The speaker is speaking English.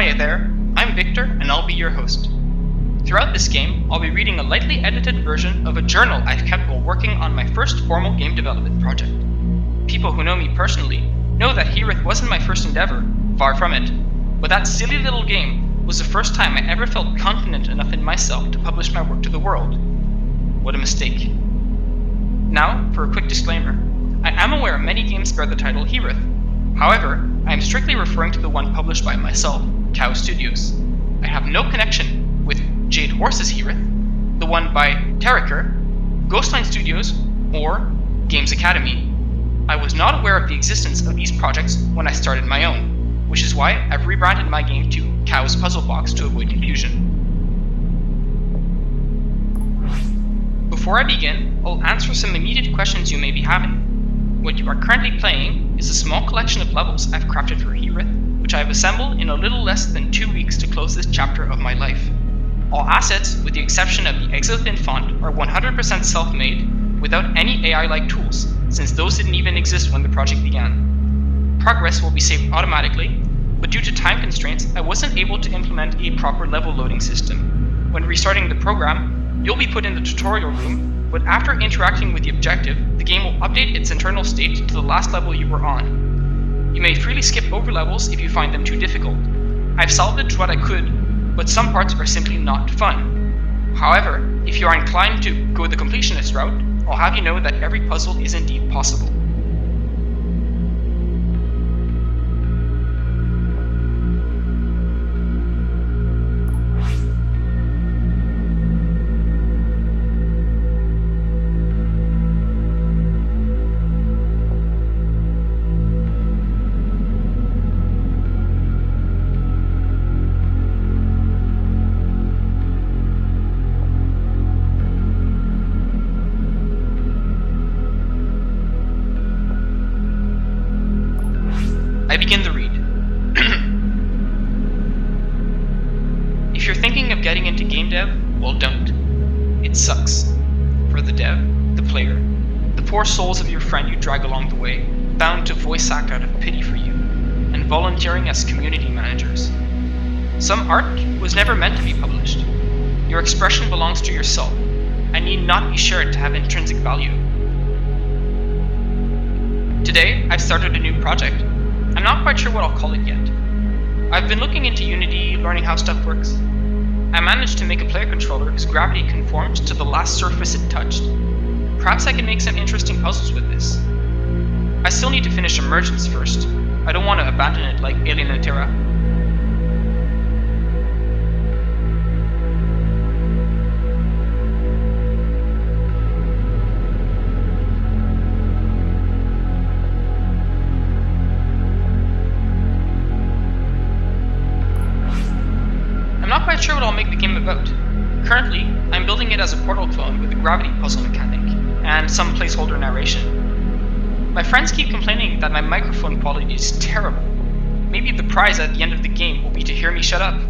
Hiya there, I'm Victor and I'll be your host. Throughout this game, I'll be reading a lightly edited version of a journal I've kept while working on my first formal game development project. People who know me personally know that HIRAETH wasn't my first endeavor, far from it, but that silly little game was the first time I ever felt confident enough in myself to publish my work to the world. What a mistake. Now, for a quick disclaimer. I am aware many games bear the title HIRAETH. However, I am strictly referring to the one published by myself, CAWEZs Studios. I have no connection with Jade Horse's HIRAETH, the one by Terriker, Ghostline Studios, or Games Academy. I was not aware of the existence of these projects when I started my own, which is why I've rebranded my game to CAWEZs Puzzlebox to avoid confusion. Before I begin, I'll answer some immediate questions you may be having. What you are currently playing is a small collection of levels I've crafted for HIRAETH, which I have assembled in a little less than 2 weeks to close this chapter of my life. All assets, with the exception of the Exothin font, are 100% self-made, without any AI-like tools, since those didn't even exist when the project began. Progress will be saved automatically, but due to time constraints, I wasn't able to implement a proper level loading system. When restarting the program, you'll be put in the tutorial room, but after interacting with the objective, the game will update its internal state to the last level you were on. You may freely skip over levels if you find them too difficult. I've salvaged what I could, but some parts are simply not fun. However, if you are inclined to go the completionist route, I'll have you know that every puzzle is indeed possible. I begin the read. If you're thinking of getting into game dev, well, don't. It sucks. For the dev, the player, the poor souls of your friend you drag along the way, bound to voice act out of pity for you, and volunteering as community managers. Some art was never meant to be published. Your expression belongs to yourself, and need not be shared to have intrinsic value. Today, I've started a new project. I'm not quite sure what I'll call it yet. I've been looking into Unity, learning how stuff works. I managed to make a player controller whose gravity conforms to the last surface it touched. Perhaps I can make some interesting puzzles with this. I still need to finish Emergence first. I don't want to abandon it like Alien Terra. I'm not quite sure what I'll make the game about. Currently, I'm building it as a Portal clone with a gravity puzzle mechanic, and some placeholder narration. My friends keep complaining that my microphone quality is terrible. Maybe the prize at the end of the game will be to hear me shut up.